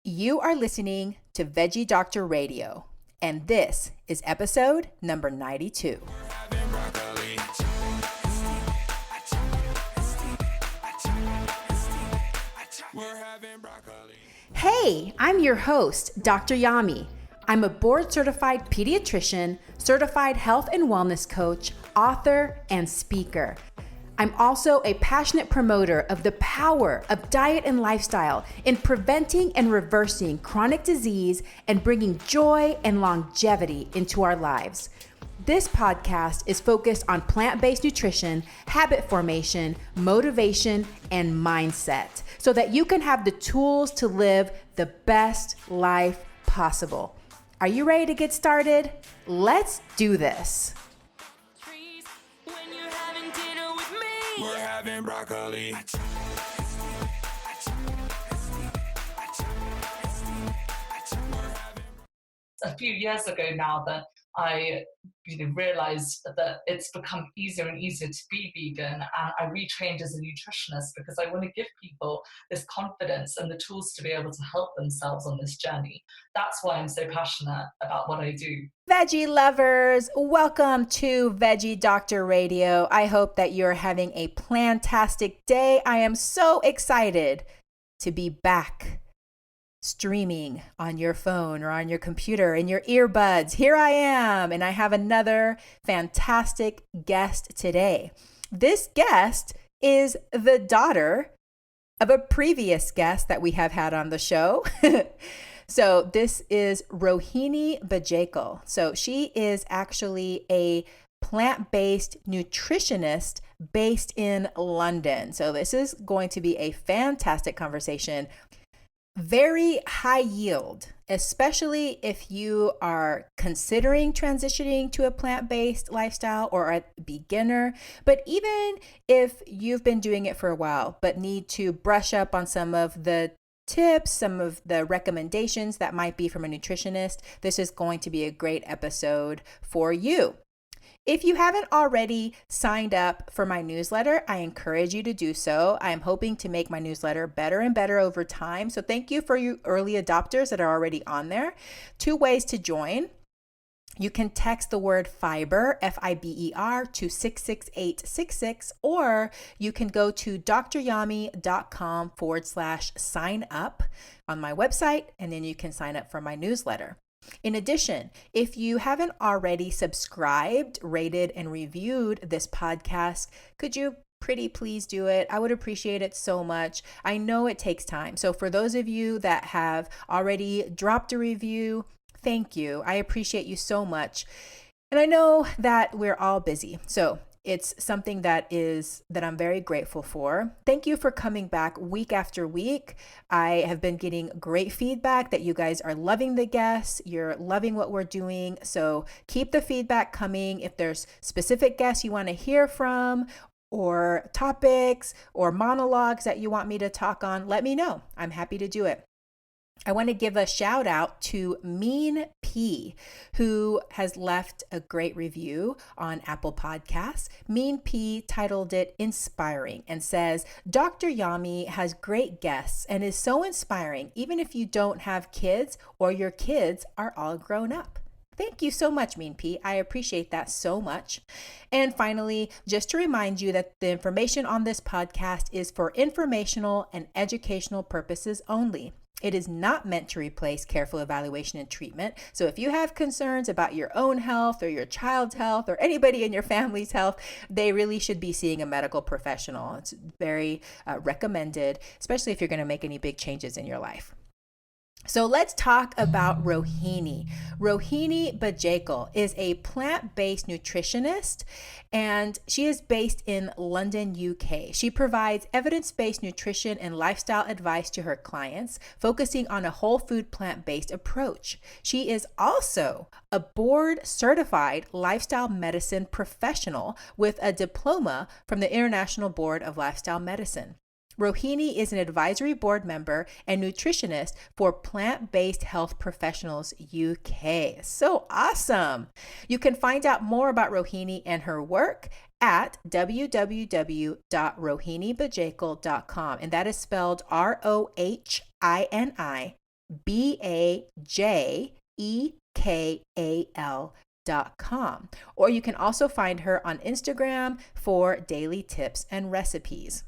You are listening to Veggie Doctor Radio, and this is episode number 92. Hey, I'm your host, Dr. Yami. I'm a board-certified pediatrician, certified health and wellness coach, author, and speaker. I'm also a passionate promoter of the power of diet and lifestyle in preventing and reversing chronic disease and bringing joy and longevity into our lives. This podcast is focused on plant-based nutrition, habit formation, motivation, and mindset so that you can have the tools to live the best life possible. Are you ready to get started? Let's do this. We're having broccoli. A few years ago now that I realized that it's become easier and easier to be vegan, and I retrained as a nutritionist because I want to give people this confidence and the tools to be able to help themselves on this journey. That's why I'm so passionate about what I do. Veggie lovers, welcome to Veggie Doctor Radio. I hope that you're having a plantastic day. I am so excited to be back streaming on your phone or on your computer in your earbuds. Here I am, and I have another fantastic guest today. This guest is the daughter of a previous guest that we have had on the show. So this is Rohini Bajekal. So she is actually a plant-based nutritionist based in London. So this is going to be a fantastic conversation. Very high yield, especially if you are considering transitioning to a plant-based lifestyle or a beginner, but even if you've been doing it for a while, but need to brush up on some of the tips, some of the recommendations that might be from a nutritionist, this is going to be a great episode for you. If you haven't already signed up for my newsletter, I encourage you to do so. I am hoping to make my newsletter better and better over time. So thank you for you early adopters that are already on there. 2 ways to join. You can text the word fiber, F-I-B-E-R, to 66866, or you can go to dryami.com/sign up on my website, and then you can sign up for my newsletter. In addition, if you haven't already subscribed, rated, and reviewed this podcast, could you pretty please do it? I would appreciate it so much. I know it takes time. So for those of you that have already dropped a review, thank you. I appreciate you so much. And I know that we're all busy. So it's something that I'm very grateful for. Thank you for coming back week after week. I have been getting great feedback that you guys are loving the guests. You're loving what we're doing. So keep the feedback coming. If there's specific guests you want to hear from, or topics or monologues that you want me to talk on, let me know. I'm happy to do it. I want to give a shout out to Mean P, who has left a great review on Apple Podcasts. Mean P titled it Inspiring and says, Dr. Yami has great guests and is so inspiring, even if you don't have kids or your kids are all grown up. Thank you so much, Mean P. I appreciate that so much. And finally, just to remind you that the information on this podcast is for informational and educational purposes only. It is not meant to replace careful evaluation and treatment. So if you have concerns about your own health or your child's health or anybody in your family's health, they really should be seeing a medical professional. It's very recommended, especially if you're going to make any big changes in your life. So let's talk about Rohini. Rohini Bajekal is a plant-based nutritionist, and she is based in London, UK. She provides evidence-based nutrition and lifestyle advice to her clients, focusing on a whole food plant-based approach. She is also a board-certified lifestyle medicine professional with a diploma from the International Board of Lifestyle Medicine. Rohini is an advisory board member and nutritionist for Plant-Based Health Professionals UK. So awesome. You can find out more about Rohini and her work at www.rohinibajekal.com. And that is spelled Rohini BAJEKAL.com. Or you can also find her on Instagram for daily tips and recipes.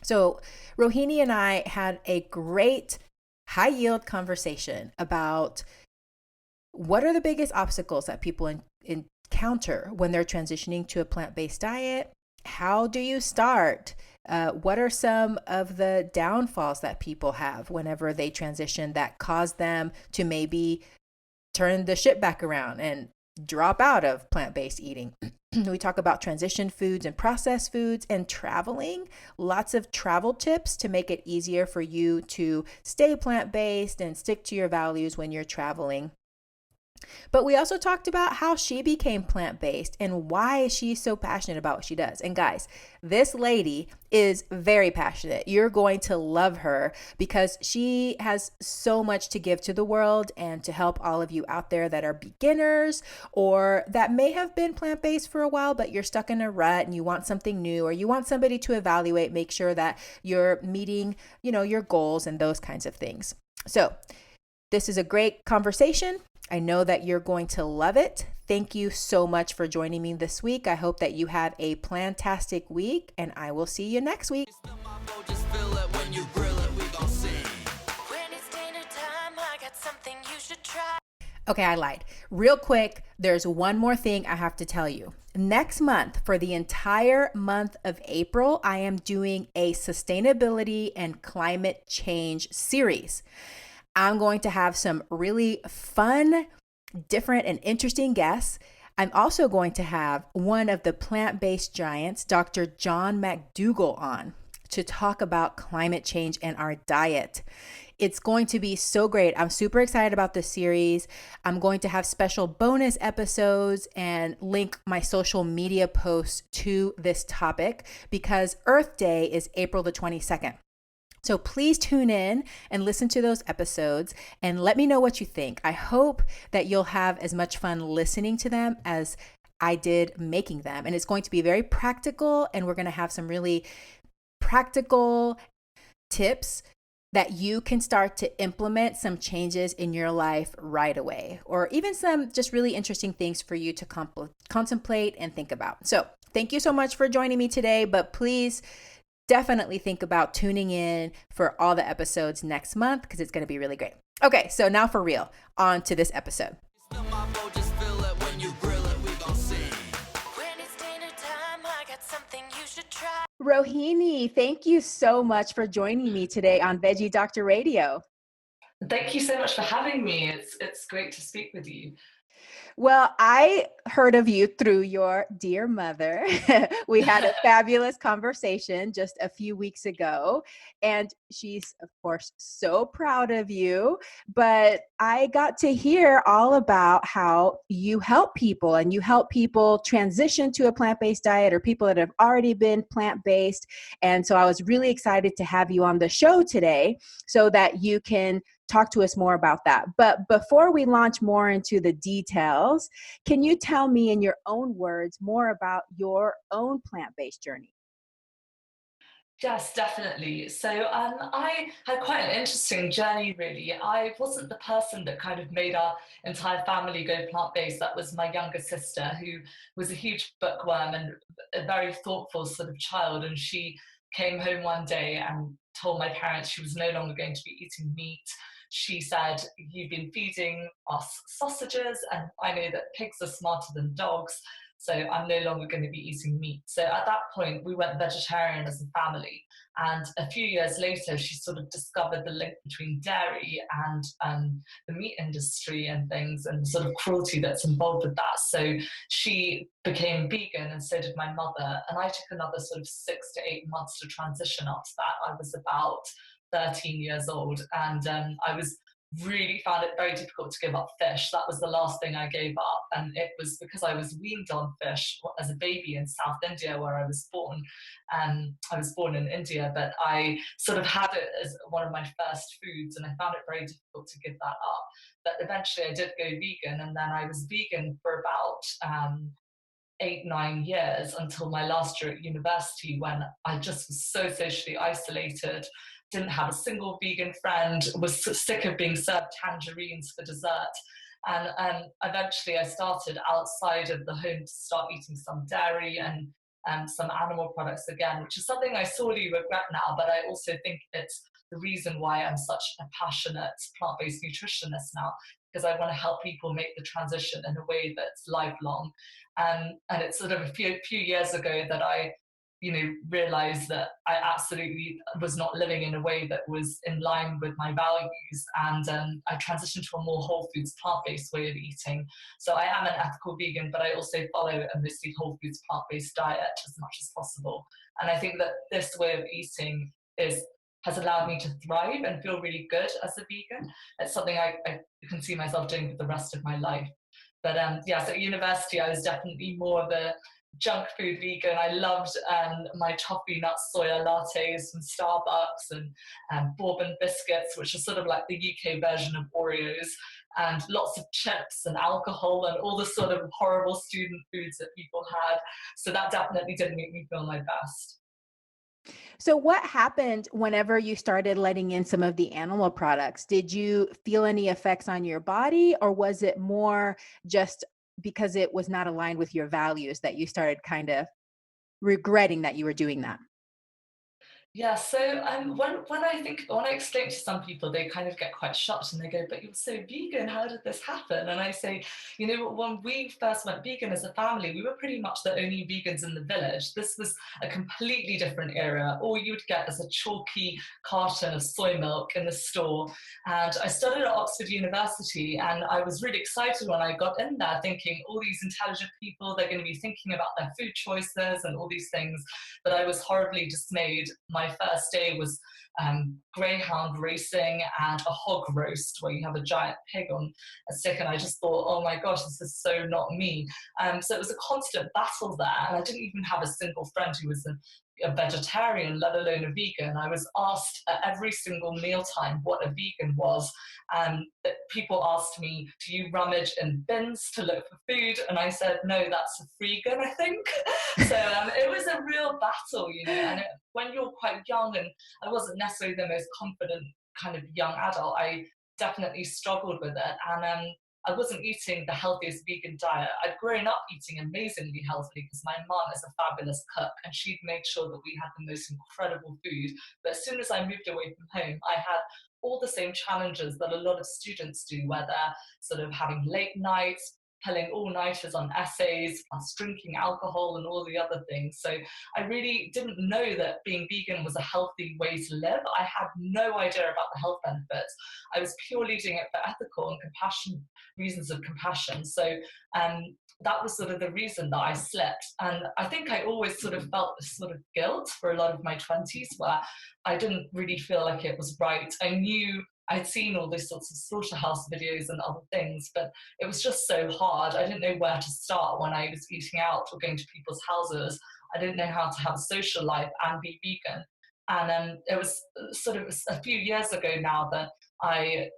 So, Rohini and I had a great high yield conversation about what are the biggest obstacles that people encounter when they're transitioning to a plant-based diet. How do you start? What are some of the downfalls that people have whenever they transition that cause them to maybe turn the ship back around and drop out of plant-based eating? We talk about transition foods and processed foods and traveling, lots of travel tips to make it easier for you to stay plant-based and stick to your values when you're traveling. But we also talked about how she became plant-based and why she's so passionate about what she does. And guys, this lady is very passionate. You're going to love her because she has so much to give to the world and to help all of you out there that are beginners or that may have been plant-based for a while, but you're stuck in a rut and you want something new, or you want somebody to evaluate, make sure that you're meeting, your goals and those kinds of things. So this is a great conversation. I know that you're going to love it. Thank you so much for joining me this week. I hope that you have a plantastic week, and I will see you next week. Okay, I lied. Real quick, there's one more thing I have to tell you. Next month, for the entire month of April, I am doing a sustainability and climate change series. I'm going to have some really fun, different, and interesting guests. I'm also going to have one of the plant-based giants, Dr. John McDougall, on to talk about climate change and our diet. It's going to be so great. I'm super excited about this series. I'm going to have special bonus episodes and link my social media posts to this topic because Earth Day is April the 22nd. So please tune in and listen to those episodes and let me know what you think. I hope that you'll have as much fun listening to them as I did making them. And it's going to be very practical, and we're going to have some really practical tips that you can start to implement some changes in your life right away, or even some just really interesting things for you to contemplate and think about. So thank you so much for joining me today, but please definitely think about tuning in for all the episodes next month because it's going to be really great. Okay, so now for real, on to this episode. Rohini, thank you so much for joining me today on Veggie Doctor Radio. Thank you so much for having me. It's great to speak with you. Well, I heard of you through your dear mother. We had a fabulous conversation just a few weeks ago, and she's, of course, so proud of you. But I got to hear all about how you help people, and you help people transition to a plant-based diet, or people that have already been plant-based. And so I was really excited to have you on the show today so that you can talk to us more about that. But before we launch more into the details, can you tell me in your own words more about your own plant-based journey? Yes, definitely. So I had quite an interesting journey, really. I wasn't the person that kind of made our entire family go plant-based. That was my younger sister, who was a huge bookworm and a very thoughtful sort of child. And she came home one day and told my parents she was no longer going to be eating meat. She said, "You've been feeding us sausages, and I know that pigs are smarter than dogs, so I'm no longer going to be eating meat." So at that point, we went vegetarian as a family. And a few years later, she sort of discovered the link between dairy and the meat industry and things, and the sort of cruelty that's involved with that. So she became vegan, and so did my mother. And I took another sort of 6 to 8 months to transition after that. I was about 13 years old, and I was really found it very difficult to give up fish. That was the last thing I gave up, and it was because I was weaned on fish as a baby in South India, where I was born. I was born in India, but I sort of had it as one of my first foods, and I found it very difficult to give that up. But eventually I did go vegan, and then I was vegan for about 8, 9 years until my last year at university, when I just was so socially isolated. didn't have a single vegan friend, was sick of being served tangerines for dessert. And eventually I started outside of the home to start eating some dairy and some animal products again, which is something I sorely regret now, but I also think it's the reason why I'm such a passionate plant-based nutritionist now, because I want to help people make the transition in a way that's lifelong. And it's sort of a few years ago that I realized that I absolutely was not living in a way that was in line with my values. And I transitioned to a more whole foods, plant-based way of eating. So I am an ethical vegan, but I also follow a mostly whole foods, plant-based diet as much as possible. And I think that this way of eating has allowed me to thrive and feel really good as a vegan. It's something I can see myself doing for the rest of my life. But yeah, so at university, I was definitely more of a junk food vegan. I loved my toffee nut soya lattes from Starbucks and bourbon biscuits, which are sort of like the UK version of Oreos, and lots of chips and alcohol and all the sort of horrible student foods that people had. So that definitely did make me feel my best. So what happened whenever you started letting in some of the animal products? Did you feel any effects on your body, or was it more just because it was not aligned with your values that you started kind of regretting that you were doing that? Yeah, so when I explain to some people, they kind of get quite shocked and they go, "But you're so vegan. How did this happen?" And I say, when we first went vegan as a family, we were pretty much the only vegans in the village. This was a completely different era. All you would get is a chalky carton of soy milk in the store. And I studied at Oxford University, and I was really excited when I got in there, thinking all these intelligent people, they're going to be thinking about their food choices and all these things. But I was horribly dismayed. My first day was greyhound racing and a hog roast where you have a giant pig on a stick, and I just thought, oh my gosh, this is so not me. So it was a constant battle there, and I didn't even have a single friend who was a vegetarian, let alone a vegan. I was asked at every single mealtime what a vegan was. That people asked me, "Do you rummage in bins to look for food?" And I said, "No, that's a freegan, I think." So it was a real battle, and when you're quite young, and I wasn't necessarily the most confident kind of young adult, I definitely struggled with it. And I wasn't eating the healthiest vegan diet. I'd grown up eating amazingly healthy because my mom is a fabulous cook and she'd made sure that we had the most incredible food. But as soon as I moved away from home, I had all the same challenges that a lot of students do, where they're sort of having late nights, pulling all-nighters on essays, plus drinking alcohol and all the other things. So I really didn't know that being vegan was a healthy way to live. I had no idea about the health benefits. I was purely doing it for ethical and compassion reasons of compassion. So that was sort of the reason that I slipped. And I think I always sort of felt this sort of guilt for a lot of my 20s where I didn't really feel like it was right. I knew I'd seen all these sorts of slaughterhouse videos and other things, but it was just so hard. I didn't know where to start when I was eating out or going to people's houses. I didn't know how to have a social life and be vegan. And it was sort of a few years ago now that I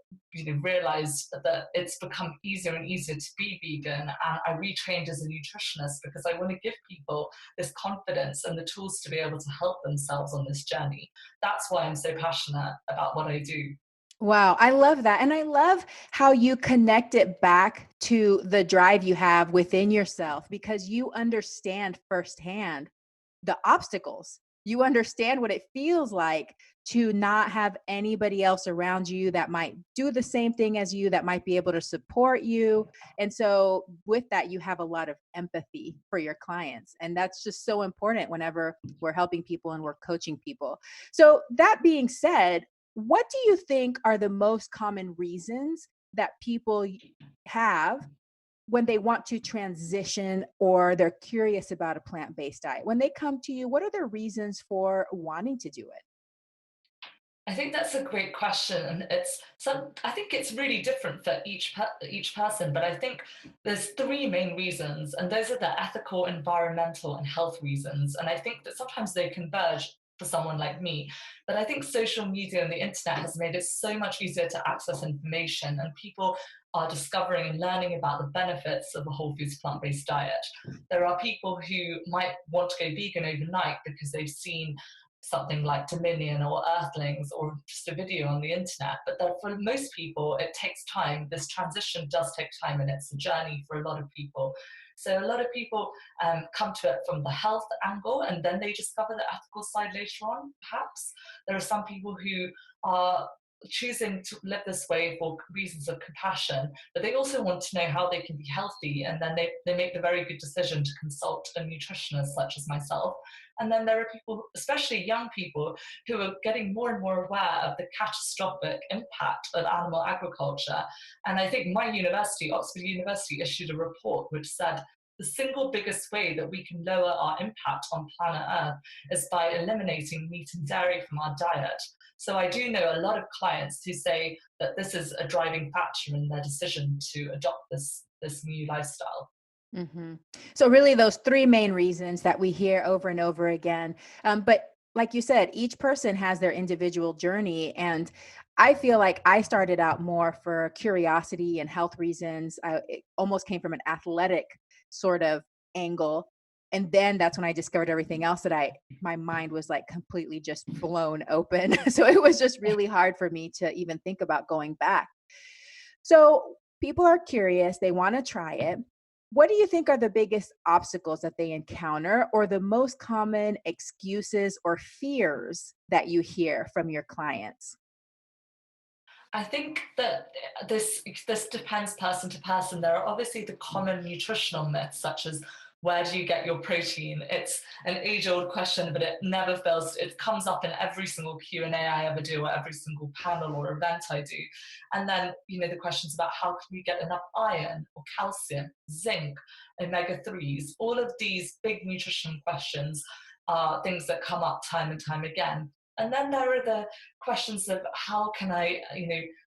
realized that it's become easier and easier to be vegan. And I retrained as a nutritionist because I want to give people this confidence and the tools to be able to help themselves on this journey. That's why I'm so passionate about what I do. Wow, I love that. And I love how you connect it back to the drive you have within yourself because you understand firsthand the obstacles. You understand what it feels like to not have anybody else around you that might do the same thing as you, that might be able to support you. And so, with that, you have a lot of empathy for your clients. And that's just so important whenever we're helping people and we're coaching people. So, that being said, what do you think are the most common reasons that people have when they want to transition or they're curious about a plant-based diet? When they come to you, what are the reasons for wanting to do it? I think that's a great question, and I think it's really different for each person. But I think there's three main reasons, and those are the ethical, environmental, and health reasons. And I think that sometimes they converge for someone like me. But I think social media and the internet has made it so much easier to access information, and people are discovering and learning about the benefits of a whole foods plant-based diet. There are people who might want to go vegan overnight because they've seen something like Dominion or Earthlings or just a video on the internet. But for most people, it takes time. This transition does take time, and it's a journey for a lot of people. So a lot of people come to it from the health angle, and then they discover the ethical side later on, perhaps. There are some people who are choosing to live this way for reasons of compassion, but they also want to know how they can be healthy, and then they make the very good decision to consult a nutritionist such as myself. And then there are people, especially young people, who are getting more and more aware of the catastrophic impact of animal agriculture. And I think my university, Oxford University, issued a report which said the single biggest way that we can lower our impact on planet Earth is by eliminating meat and dairy from our diet. So I do know a lot of clients who say that this is a driving factor in their decision to adopt this new lifestyle. Mm-hmm. So really those three main reasons that we hear over and over again. But like you said, each person has their individual journey. And I feel like I started out more for curiosity and health reasons. It almost came from an athletic sort of angle. And then that's when I discovered everything else that my mind was like completely just blown open. So it was just really hard for me to even think about going back. So people are curious, they want to try it. What do you think are the biggest obstacles that they encounter, or the most common excuses or fears that you hear from your clients? I think that this depends person to person. There are obviously the common nutritional myths, such as where do you get your protein? It's an age-old question, but it never fails. It comes up in every single Q&A I ever do, or every single panel or event I do. And then, the questions about how can we get enough iron or calcium, zinc, omega-3s. All of these big nutrition questions are things that come up time and time again. And then there are the questions of how can I,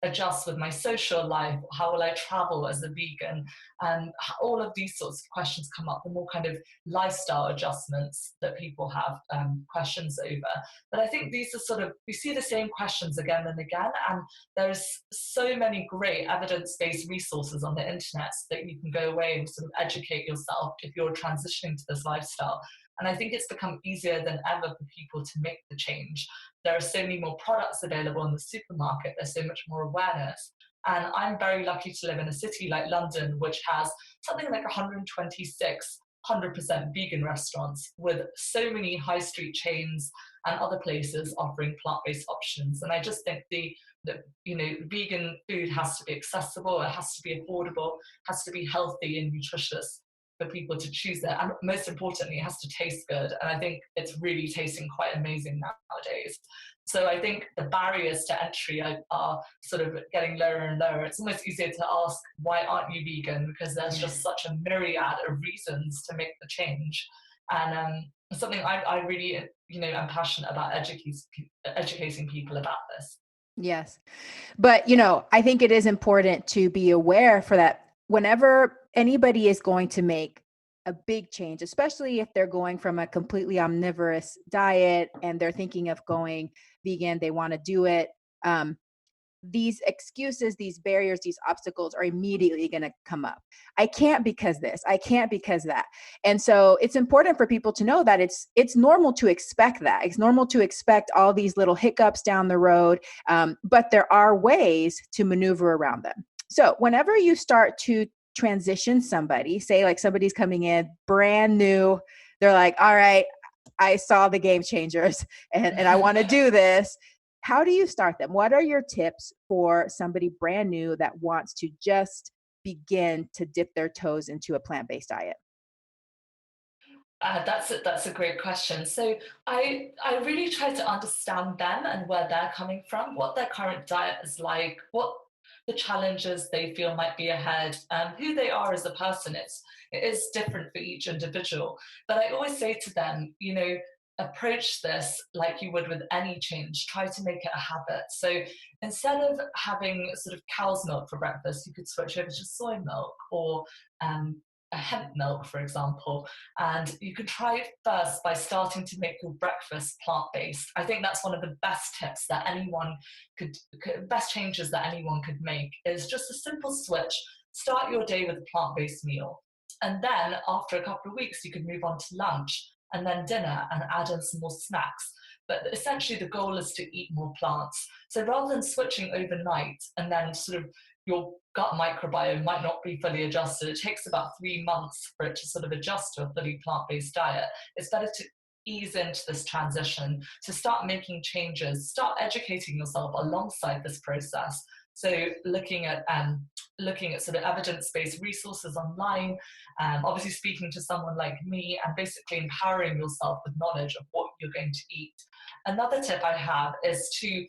adjust with my social life? How will I travel as a vegan? And all of these sorts of questions come up, the more kind of lifestyle adjustments that people have questions over. But I think these are we see the same questions again and again, and there's so many great evidence-based resources on the internet that you can go away and sort of educate yourself if you're transitioning to this lifestyle. And I think it's become easier than ever for people to make the change. There are so many more products available in the supermarket. There's so much more awareness. And I'm very lucky to live in a city like London, which has something like 126 100% vegan restaurants, with so many high street chains and other places offering plant-based options. And I just think vegan food has to be accessible, it has to be affordable, has to be healthy and nutritious for people to choose it. And most importantly, it has to taste good. And I think it's really tasting quite amazing nowadays. So I think the barriers to entry are sort of getting lower and lower. It's almost easier to ask, why aren't you vegan? Because there's just such a myriad of reasons to make the change. And something I really, am passionate about educating people about this. Yes. But, I think it is important to be aware for that whenever anybody is going to make a big change, especially if they're going from a completely omnivorous diet and they're thinking of going vegan, they want to do it. These excuses, these barriers, these obstacles are immediately going to come up. I can't because this, I can't because that. And so it's important for people to know that it's normal to expect that. It's normal to expect all these little hiccups down the road, but there are ways to maneuver around them. So whenever you start to transition somebody, say like somebody's coming in brand new, they're like, all right, I saw the Game Changers and I want to do this. How do you start them? What are your tips for somebody brand new that wants to just begin to dip their toes into a plant-based diet? That's a great question. So I really try to understand them and where they're coming from, what their current diet is like, what the challenges they feel might be ahead, who they are as a person. It is different for each individual. But I always say to them, approach this like you would with any change. Try to make it a habit. So instead of having sort of cow's milk for breakfast, you could switch over to soy milk or a hemp milk, for example. And you can try it first by starting to make your breakfast plant-based. I think that's one of the best tips that best changes that anyone could make, is just a simple switch. Start your day with a plant-based meal. And then after a couple of weeks, you could move on to lunch and then dinner and add in some more snacks. but essentially the goal is to eat more plants. So rather than switching overnight and then sort of your gut microbiome might not be fully adjusted, it takes about 3 months for it to sort of adjust to a fully plant-based diet. It's better to ease into this transition, to start making changes, start educating yourself alongside this process. So looking at sort of evidence-based resources online, obviously speaking to someone like me, and basically empowering yourself with knowledge of what you're going to eat. Another tip I have is to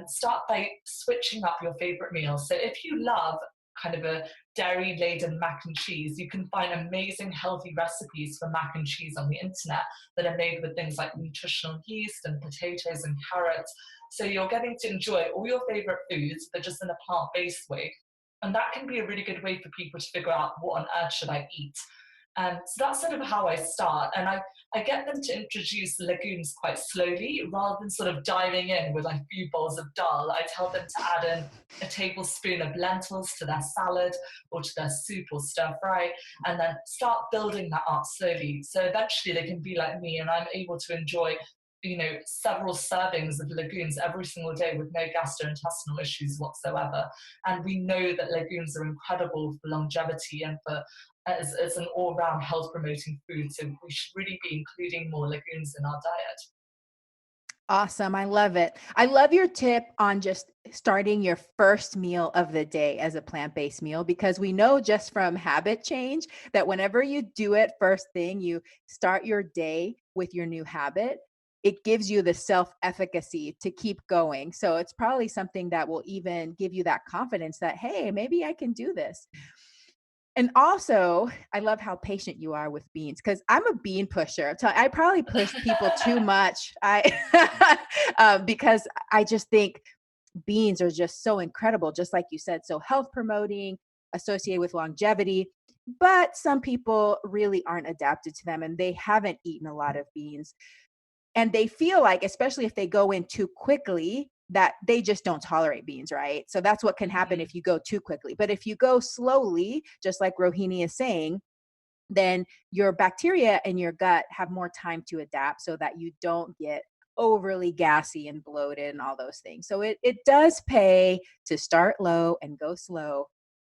start by switching up your favorite meals. So if you love kind of a dairy laden mac and cheese, you can find amazing healthy recipes for mac and cheese on the internet that are made with things like nutritional yeast and potatoes and carrots. So you're getting to enjoy all your favorite foods, but just in a plant-based way. And that can be a really good way for people to figure out what on earth should I eat. So that's sort of how I start. And I get them to introduce legumes quite slowly rather than sort of diving in with like a few bowls of dal. I tell them to add in a tablespoon of lentils to their salad or to their soup or stir fry, and then start building that up slowly. So eventually they can be like me and I'm able to enjoy several servings of legumes every single day with no gastrointestinal issues whatsoever. And we know that legumes are incredible for longevity and for as an all-round health promoting food. So we should really be including more legumes in our diet. Awesome. I love it. I love your tip on just starting your first meal of the day as a plant-based meal, because we know just from habit change that whenever you do it first thing, you start your day with your new habit, it gives you the self-efficacy to keep going. So it's probably something that will even give you that confidence that, hey, maybe I can do this. And also, I love how patient you are with beans, because I'm a bean pusher. I probably push people too much. Because I just think beans are just so incredible, just like you said, so health promoting, associated with longevity. But some people really aren't adapted to them and they haven't eaten a lot of beans. And they feel like, especially if they go in too quickly, that they just don't tolerate beans, right? So that's what can happen if you go too quickly. But if you go slowly, just like Rohini is saying, then your bacteria in your gut have more time to adapt so that you don't get overly gassy and bloated and all those things. So it does pay to start low and go slow.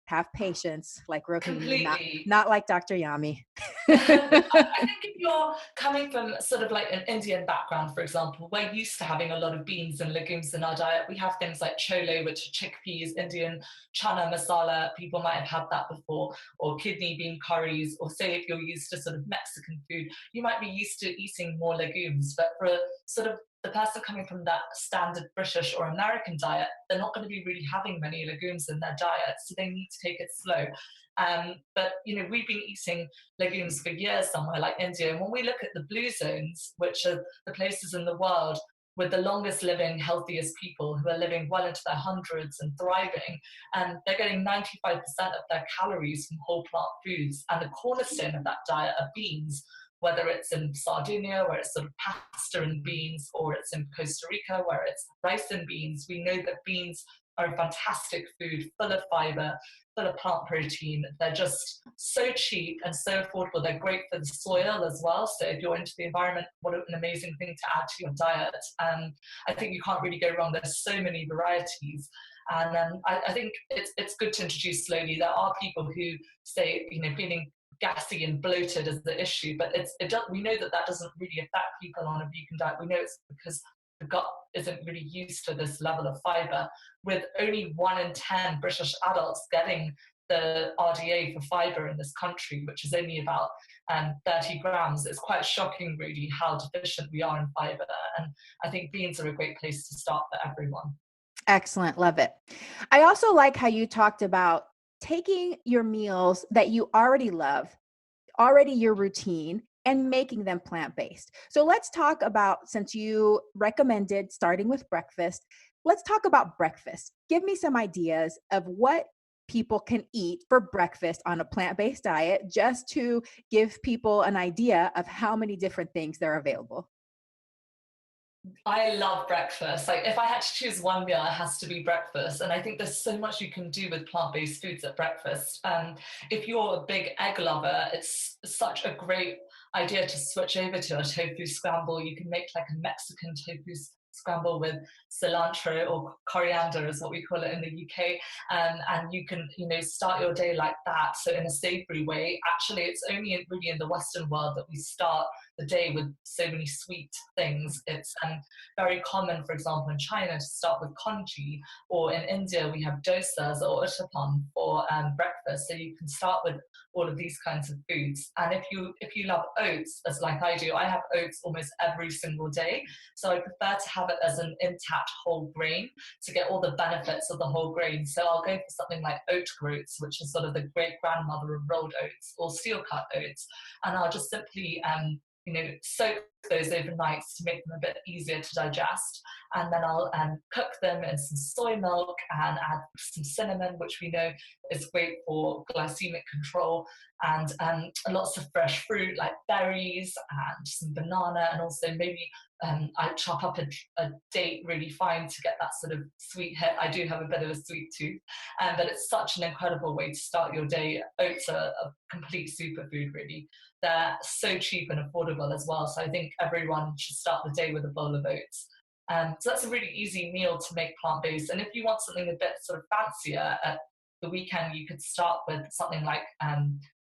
Have patience like Rohini, Completely. not like Dr. Yami. I think if you're coming from sort of like an Indian background, for example, we're used to having a lot of beans and legumes in our diet. We have things like chole, which are chickpeas, Indian chana masala. People might have had that before, or kidney bean curries, or say if you're used to sort of Mexican food, you might be used to eating more legumes. But for sort of the person coming from that standard British or American diet, they're not going to be really having many legumes in their diet, so they need to take it slow. But we've been eating legumes for years somewhere like India, and when we look at the blue zones, which are the places in the world with the longest living, healthiest people who are living well into their hundreds and thriving, and they're getting 95% of their calories from whole plant foods, and the cornerstone of that diet are beans, whether it's in Sardinia, where it's sort of pasta and beans, or it's in Costa Rica, where it's rice and beans. We know that beans are a fantastic food, full of fiber, full of plant protein. They're just so cheap and so affordable. They're great for the soil as well. So if you're into the environment, what an amazing thing to add to your diet. I think you can't really go wrong. There's so many varieties. And I think it's good to introduce slowly. There are people who say, feeling gassy and bloated is the issue, but we know that doesn't really affect people on a vegan diet. We know it's because the gut isn't really used to this level of fiber, with only 1 in 10 British adults getting the RDA for fiber in this country, which is only about 30 grams. It's quite shocking, really, how deficient we are in fiber. And I think beans are a great place to start for everyone. Excellent. Love it. I also like how you talked about taking your meals that you already love, already your routine, and making them plant-based. So let's talk about, since you recommended starting with breakfast, let's talk about breakfast. Give me some ideas of what people can eat for breakfast on a plant-based diet, just to give people an idea of how many different things there are available. I love breakfast. Like if I had to choose one meal, it has to be breakfast. And I think there's so much you can do with plant-based foods at breakfast. If you're a big egg lover, it's such a great idea to switch over to a tofu scramble. You can make like a Mexican tofu scramble with cilantro or coriander is what we call it in the UK. And you can, start your day like that. So in a savory way. Actually, it's only really in the Western world that we start the day with so many sweet things. It's very common, for example, in China to start with congee, or in India we have dosas or uttapam for breakfast. So you can start with all of these kinds of foods. And if you love oats, as like I do, I have oats almost every single day. So I prefer to have it as an intact whole grain to get all the benefits of the whole grain. So I'll go for something like oat groats, which is sort of the great grandmother of rolled oats, or steel cut oats. And I'll just simply soak those overnight to make them a bit easier to digest. And then I'll cook them in some soy milk and add some cinnamon, which we know is great for glycemic control, and lots of fresh fruit like berries and some banana, and also maybe I chop up a date really fine to get that sort of sweet hit. I do have a bit of a sweet tooth, but it's such an incredible way to start your day. Oats are a complete superfood, really. They're so cheap and affordable as well. So I think everyone should start the day with a bowl of oats. So that's a really easy meal to make plant-based. And if you want something a bit sort of fancier at the weekend, you could start with something like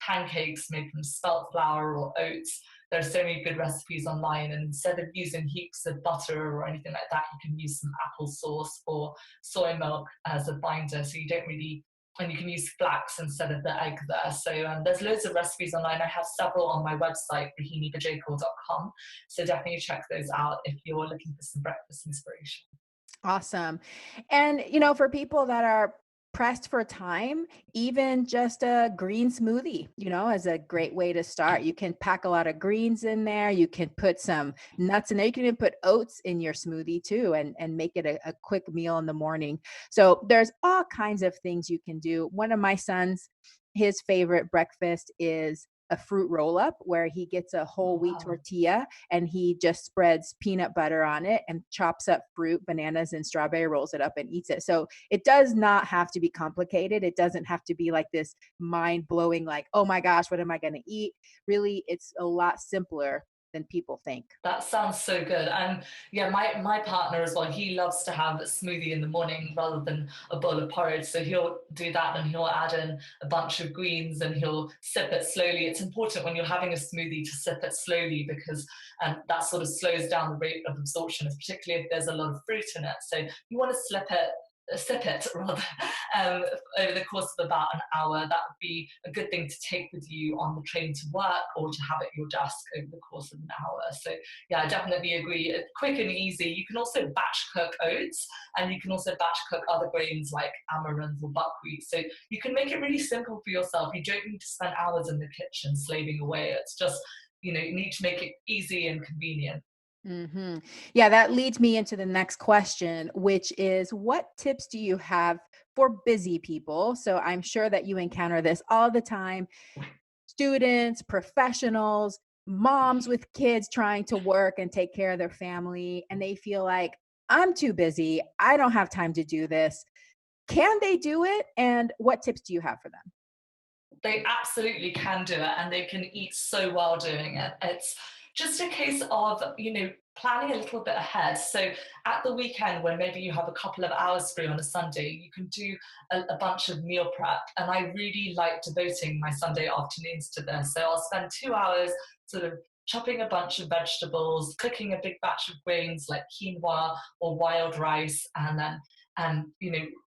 pancakes made from spelt flour or oats. There are so many good recipes online, and instead of using heaps of butter or anything like that, you can use some apple sauce or soy milk as a binder, so you don't really, and you can use flax instead of the egg there. So there's loads of recipes online. I have several on my website, rohinibajekal.com. So definitely check those out if you're looking for some breakfast inspiration. Awesome. And, for people that are pressed for time, even just a green smoothie, is a great way to start. You can pack a lot of greens in there. You can put some nuts in there. You can even put oats in your smoothie too, and make it a quick meal in the morning. So there's all kinds of things you can do. One of my sons, his favorite breakfast is a fruit roll up, where he gets a whole wheat Wow. tortilla and he just spreads peanut butter on it and chops up fruit, bananas, and strawberry, rolls it up and eats it. So it does not have to be complicated. It doesn't have to be like this mind blowing, like, oh my gosh, what am I going to eat? Really, it's a lot simpler than people think. That sounds so good. And yeah, my partner as well, he loves to have a smoothie in the morning rather than a bowl of porridge. So he'll do that and he'll add in a bunch of greens and he'll sip it slowly. It's important when you're having a smoothie to sip it slowly, because that sort of slows down the rate of absorption, particularly if there's a lot of fruit in it. So you want to sip it rather, over the course of about an hour. That would be a good thing to take with you on the train to work, or to have at your desk over the course of an hour. So yeah, I definitely agree. It's quick and easy. You can also batch cook oats, and you can also batch cook other grains like amaranth or buckwheat. So you can make it really simple for yourself. You don't need to spend hours in the kitchen slaving away. It's just, you need to make it easy and convenient. Yeah, that leads me into the next question, which is, what tips do you have for busy people? So I'm sure that you encounter this all the time: students, professionals, moms with kids trying to work and take care of their family, and they feel like, I'm too busy. I don't have time to do this. Can they do it? And what tips do you have for them? They absolutely can do it, and they can eat so well doing it. It's just a case of, planning a little bit ahead. So at the weekend, when maybe you have a couple of hours free on a Sunday, you can do a bunch of meal prep. And I really like devoting my Sunday afternoons to this. So I'll spend 2 hours sort of chopping a bunch of vegetables, cooking a big batch of grains like quinoa or wild rice, and then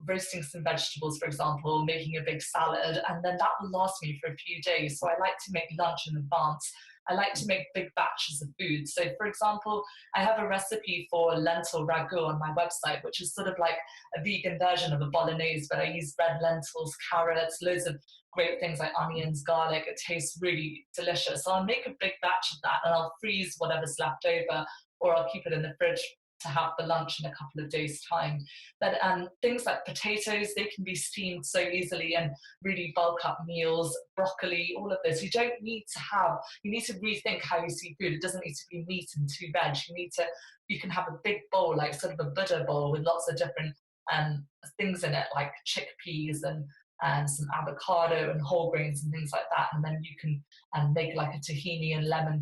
roasting some vegetables, for example, making a big salad, and then that will last me for a few days. So I like to make lunch in advance. I like to make big batches of food. So, for example, I have a recipe for lentil ragu on my website, which is sort of like a vegan version of a bolognese, but I use red lentils, carrots, loads of great things like onions, garlic. It tastes really delicious. So I'll make a big batch of that and I'll freeze whatever's left over, or I'll keep it in the fridge to have for lunch in a couple of days' time. But things like potatoes, they can be steamed so easily and really bulk up meals. Broccoli, all of this. You need to rethink how you see food. It doesn't need to be meat and two veg. You can have a big bowl, like sort of a Buddha bowl with lots of different things in it, like chickpeas and and some avocado and whole grains and things like that. And then you can make like a tahini and lemon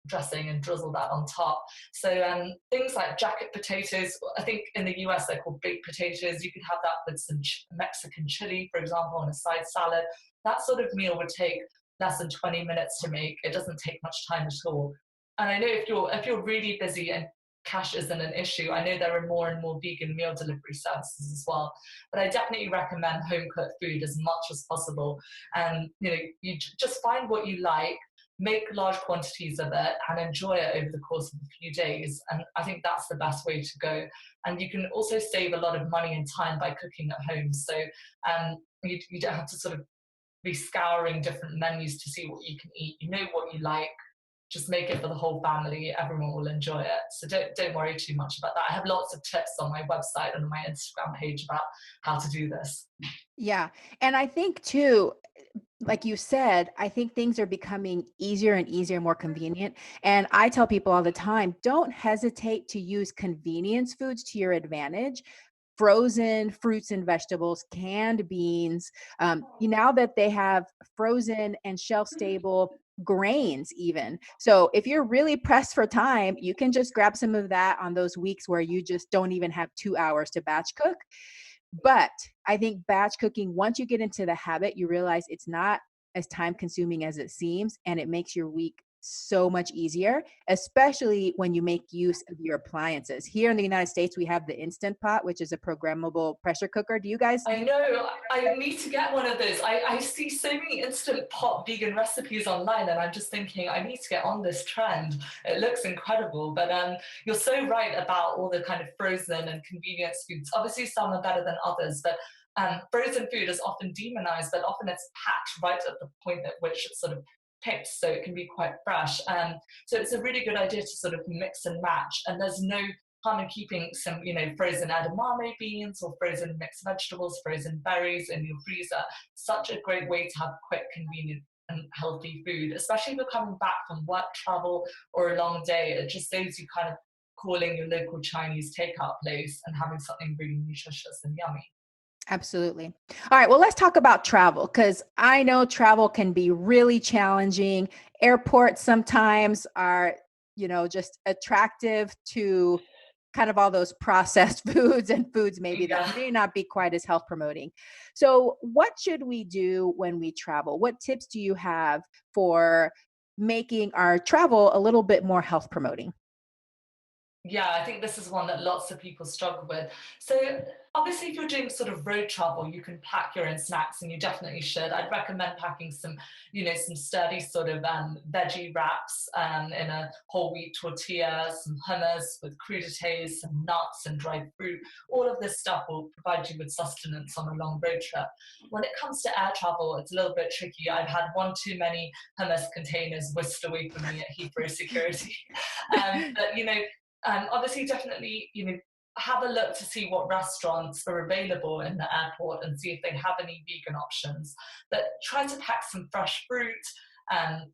dressing and drizzle that on top. So things like jacket potatoes, I think in the US they're called baked potatoes. You could have that with some Mexican chili, for example, on a side salad. That sort of meal would take less than 20 minutes to make. It doesn't take much time at all. And I know if you're really busy and cash isn't an issue, I know there are more and more vegan meal delivery services as well. But I definitely recommend home cooked food as much as possible. And you just find what you like, make large quantities of it, and enjoy it over the course of a few days. And I think that's the best way to go. And you can also save a lot of money and time by cooking at home. So you don't have to sort of be scouring different menus to see what you can eat. You know what you like. Just make it for the whole family. Everyone will enjoy it. So don't worry too much about that. I have lots of tips on my website and my Instagram page about how to do this. Yeah. And I think too, like you said, I think things are becoming easier and easier, more convenient. And I tell people all the time, don't hesitate to use convenience foods to your advantage. Frozen fruits and vegetables, canned beans, now that they have frozen and shelf stable grains even. So if you're really pressed for time, you can just grab some of that on those weeks where you just don't even have 2 hours to batch cook. But I think batch cooking, once you get into the habit, you realize it's not as time consuming as it seems, and it makes your week so much easier, especially when you make use of your appliances. Here in the United States, we have the Instant Pot, which is a programmable pressure cooker. Do you guys? I know, I need to get one of those. I see so many instant pot vegan recipes online, and I'm just thinking I need to get on this trend. It looks incredible. But you're so right about all the kind of frozen and convenience foods. Obviously, some are better than others, but frozen food is often demonized, but often it's packed right at the point at which it's sort of picked, so it can be quite fresh. So it's a really good idea to sort of mix and match, and there's no harm in keeping some, frozen edamame beans or frozen mixed vegetables, frozen berries in your freezer. Such a great way to have quick, convenient, and healthy food, especially if you're coming back from work, travel, or a long day. It just saves you kind of calling your local Chinese takeout place and having something really nutritious and yummy. Absolutely. All right. Well, let's talk about travel, because I know travel can be really challenging. Airports sometimes are, just attractive to kind of all those processed foods and foods maybe Yeah. that may not be quite as health promoting. So, what should we do when we travel? What tips do you have for making our travel a little bit more health promoting? Yeah, I think this is one that lots of people struggle with. So obviously, if you're doing sort of road travel, you can pack your own snacks, and you definitely should. I'd recommend packing some, some sturdy sort of veggie wraps in a whole wheat tortilla, some hummus with crudités, some nuts and dried fruit. All of this stuff will provide you with sustenance on a long road trip. When it comes to air travel, it's a little bit tricky. I've had one too many hummus containers whisked away from me at Heathrow security. But obviously, definitely, have a look to see what restaurants are available in the airport and see if they have any vegan options. But try to pack some fresh fruit,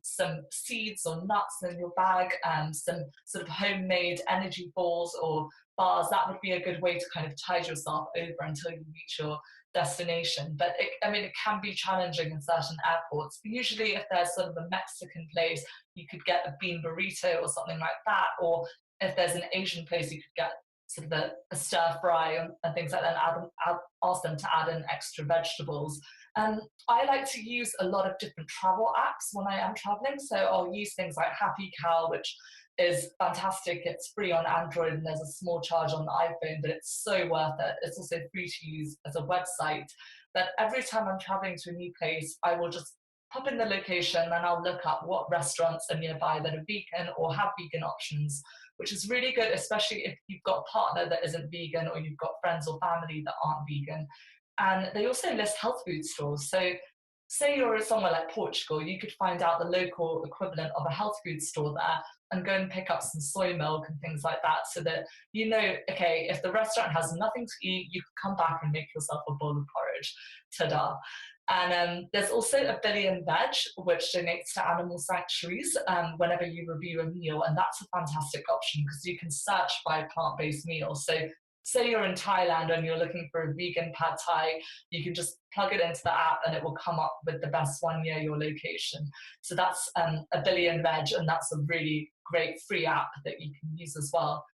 some seeds or nuts in your bag, some sort of homemade energy balls or bars. That would be a good way to kind of tide yourself over until you reach your destination. But it can be challenging in certain airports. Usually, if there's sort of a Mexican place, you could get a bean burrito or something like that. Or if there's an Asian place, you could get sort of a stir fry and things like that, and ask them to add in extra vegetables. I like to use a lot of different travel apps when I am traveling. So I'll use things like Happy Cow, which is fantastic. It's free on Android and there's a small charge on the iPhone, but it's so worth it. It's also free to use as a website. But every time I'm traveling to a new place, I will just pop in the location and I'll look up what restaurants are nearby that are vegan or have vegan options, which is really good, especially if you've got a partner that isn't vegan or you've got friends or family that aren't vegan. And they also list health food stores. So say you're somewhere like Portugal, you could find out the local equivalent of a health food store there and go and pick up some soy milk and things like that, so that okay, if the restaurant has nothing to eat, you can come back and make yourself a bowl of porridge. Ta-da. And there's also a Billion Veg, which donates to animal sanctuaries whenever you review a meal. And that's a fantastic option because you can search by plant-based meals. So say you're in Thailand and you're looking for a vegan pad thai, you can just plug it into the app and it will come up with the best one near your location. So that's a billion veg, and that's a really great free app that you can use as well.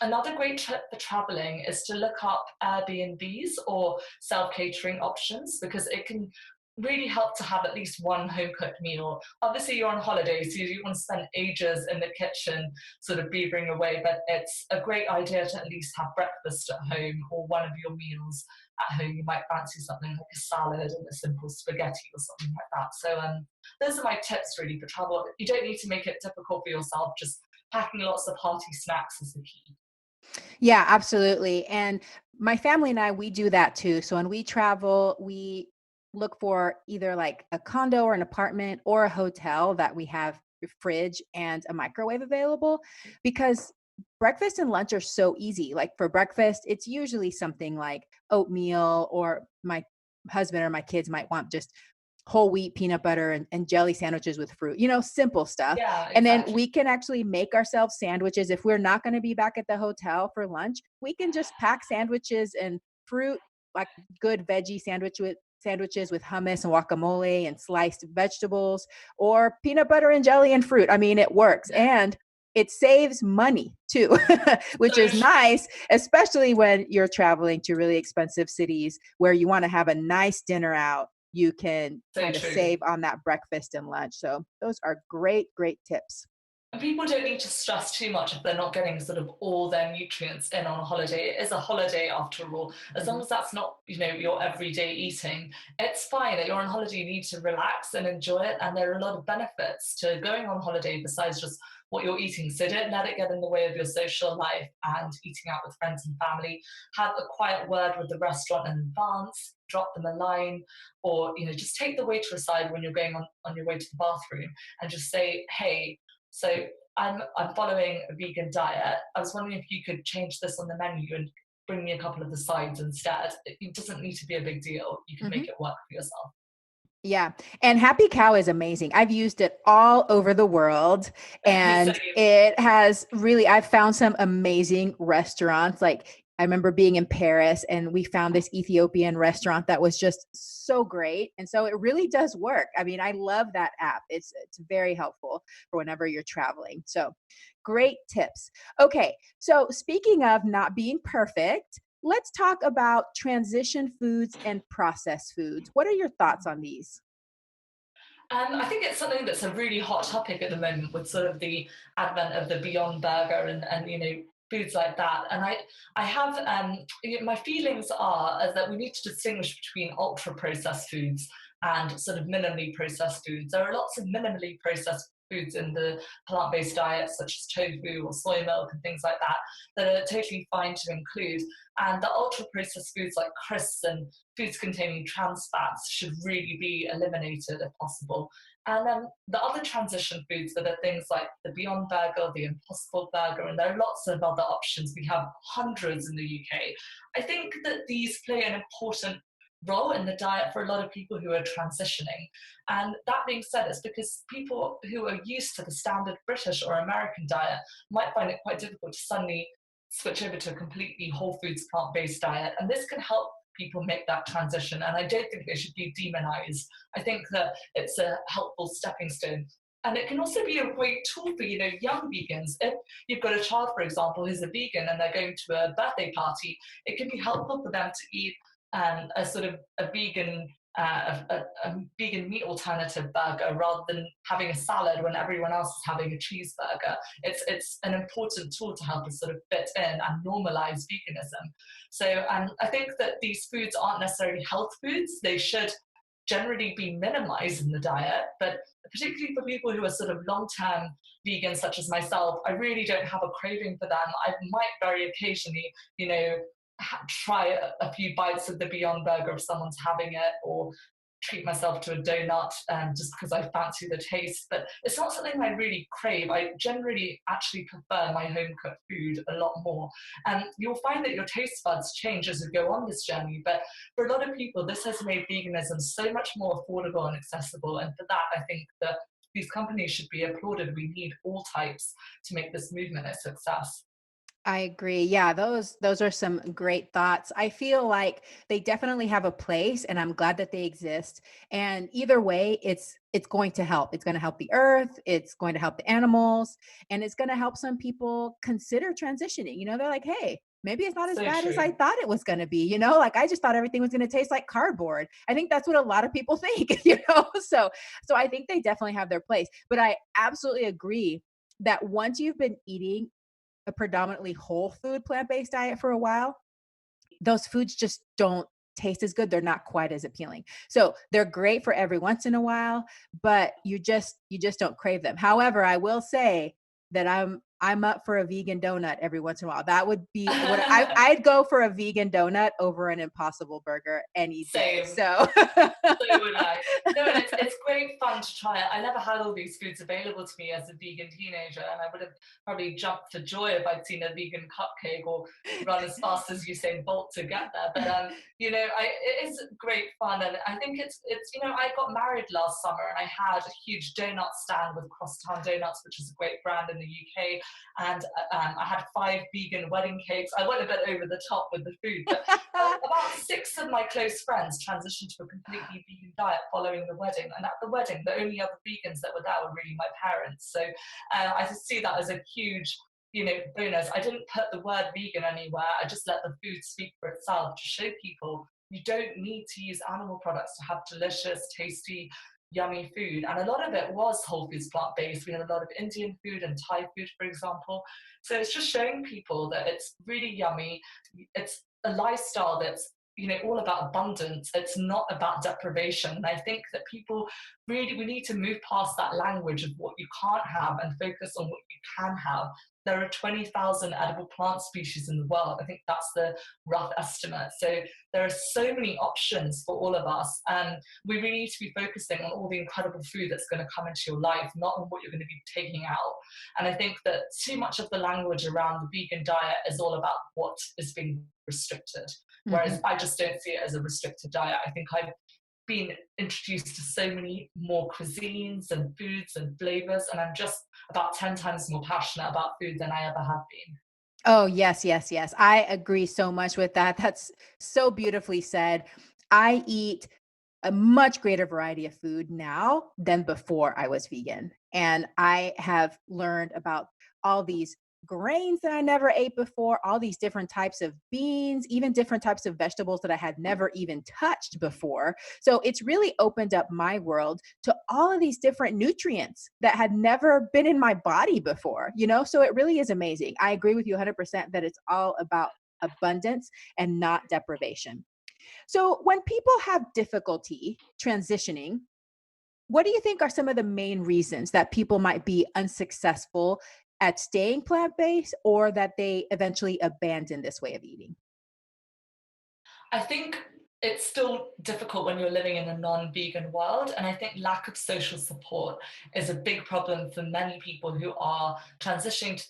Another great tip for traveling is to look up Airbnbs or self-catering options, because it can really help to have at least one home cooked meal. Obviously, you're on holiday, so you don't want to spend ages in the kitchen sort of beavering away, but it's a great idea to at least have breakfast at home or one of your meals at home. You might fancy something like a salad and a simple spaghetti or something like that. So those are my tips really for travel. You don't need to make it difficult for yourself, just packing lots of hearty snacks is the key. Yeah, absolutely. And my family and I, we do that too. So when we travel, we look for either like a condo or an apartment or a hotel that we have a fridge and a microwave available, because breakfast and lunch are so easy. Like for breakfast, it's usually something like oatmeal, or my husband or my kids might want just whole wheat peanut butter and jelly sandwiches with fruit, simple stuff. Yeah, And then exactly. we can actually make ourselves sandwiches. If we're not going to be back at the hotel for lunch, we can just pack sandwiches and fruit, like good veggie sandwiches with hummus and guacamole and sliced vegetables, or peanut butter and jelly and fruit. I mean, it works. And it saves money too, which So is true. nice, especially when you're traveling to really expensive cities where you want to have a nice dinner out. You can So kind of true. save on that breakfast and lunch. So those are great, great tips. And people don't need to stress too much if they're not getting sort of all their nutrients in on a holiday. It is a holiday after all. As long Mhm. as that's not, your everyday eating, it's fine. That you're on holiday, you need to relax and enjoy it. And there are a lot of benefits to going on holiday besides just what you're eating. So don't let it get in the way of your social life and eating out with friends and family. Have a quiet word with the restaurant in advance, drop them a line, or just take the waiter aside when you're going on your way to the bathroom and just say, hey, so I'm following a vegan diet. I was wondering if you could change this on the menu and bring me a couple of the sides instead. It doesn't need to be a big deal. You can Mhm. make it work for yourself. Yeah. And Happy Cow is amazing. I've used it all over the world, So and it has really, I've found some amazing restaurants. Like I remember being in Paris and we found this Ethiopian restaurant that was just so great. And so it really does work. I mean, I love that app. It's very helpful for whenever you're traveling. So great tips. Okay. So speaking of not being perfect, let's talk about transition foods and processed foods. What are your thoughts on these? I think it's something that's a really hot topic at the moment with sort of the advent of the Beyond Burger and foods like that. And I have my feelings are is that we need to distinguish between ultra processed foods and sort of minimally processed foods. There are lots of minimally processed foods in the plant-based diet, such as tofu or soy milk and things like that, that are totally fine to include. And the ultra processed foods like crisps and foods containing trans fats should really be eliminated if possible. And then the other transition foods that are things like the Beyond Burger, the Impossible Burger, and there are lots of other options. We have hundreds in the UK. I think that these play an important role in the diet for a lot of people who are transitioning. And that being said, it's because people who are used to the standard British or American diet might find it quite difficult to suddenly switch over to a completely whole foods plant-based diet. And this can help people make that transition. And I don't think they should be demonized. I think that it's a helpful stepping stone. And it can also be a great tool for young vegans. If you've got a child, for example, who's a vegan and they're going to a birthday party, it can be helpful for them to eat a sort of a vegan a vegan meat alternative burger rather than having a salad when everyone else is having a cheeseburger. It's an important tool to help us sort of fit in and normalize veganism. So I think that these foods aren't necessarily health foods. They should generally be minimized in the diet, but particularly for people who are sort of long-term vegans, such as myself, I really don't have a craving for them. I might very occasionally, try a few bites of the Beyond Burger if someone's having it, or treat myself to a donut just because I fancy the taste. But it's not something I really crave. I generally actually prefer my home cooked food a lot more. And you'll find that your taste buds change as you go on this journey. But for a lot of people, this has made veganism so much more affordable and accessible. And for that, I think that these companies should be applauded. We need all types to make this movement a success. I agree. Yeah, those are some great thoughts. I feel like they definitely have a place and I'm glad that they exist. And either way, it's going to help. It's going to help the earth, it's going to help the animals, and it's going to help some people consider transitioning. They're like, "Hey, maybe it's not as So bad as I true. thought it was going to be." Like I just thought everything was going to taste like cardboard. I think that's what a lot of people think, So I think they definitely have their place. But I absolutely agree that once you've been eating a predominantly whole food plant-based diet for a while, those foods just don't taste as good. They're not quite as appealing. So they're great for every once in a while, but you just don't crave them. However, I will say that I'm up for a vegan donut every once in a while. That would be what I'd go for a vegan donut over an Impossible Burger any day. Same. So So would I. No, and it's great fun to try it. I never had all these foods available to me as a vegan teenager, and I would have probably jumped for joy if I'd seen a vegan cupcake or run as fast as Usain Bolt to get there. But it is great fun, and I think it's I got married last summer, and I had a huge donut stand with Crosstown Donuts, which is a great brand in the UK, and I had 5 vegan wedding cakes. I went a bit over the top with the food, but about 6 of my close friends transitioned to a completely vegan diet following the wedding. And at the wedding, the only other vegans that were there were really my parents. So I just see that as a huge, bonus. I didn't put the word vegan anywhere. I just let the food speak for itself to show people you don't need to use animal products to have delicious, tasty, yummy food. And a lot of it was whole foods plant based. We had a lot of Indian food and Thai food, for example. So it's just showing people that it's really yummy. It's a lifestyle that's all about abundance. It's not about deprivation. And I think that people really, we need to move past that language of what you can't have and focus on what you can have. There are 20,000 edible plant species in the world. I think that's the rough estimate. So there are so many options for all of us, and we really need to be focusing on all the incredible food that's going to come into your life, not on what you're going to be taking out. And I think that too much of the language around the vegan diet is all about what is being restricted. Whereas Mhm. I just don't see it as a restricted diet. I think I've been introduced to so many more cuisines and foods and flavors, and I'm just about 10 times more passionate about food than I ever have been. Oh, yes, yes, yes. I agree so much with that. That's so beautifully said. I eat a much greater variety of food now than before I was vegan. And I have learned about all these grains that I never ate before, all these different types of beans, even different types of vegetables that I had never even touched before. So it's really opened up my world to all of these different nutrients that had never been in my body before. So it really is amazing. I agree with you 100% that it's all about abundance and not deprivation. So, when people have difficulty transitioning, what do you think are some of the main reasons that people might be unsuccessful at staying plant based or that they eventually abandon this way of eating? I think it's still difficult when you're living in a non-vegan world, and I think lack of social support is a big problem for many people who are transitioning to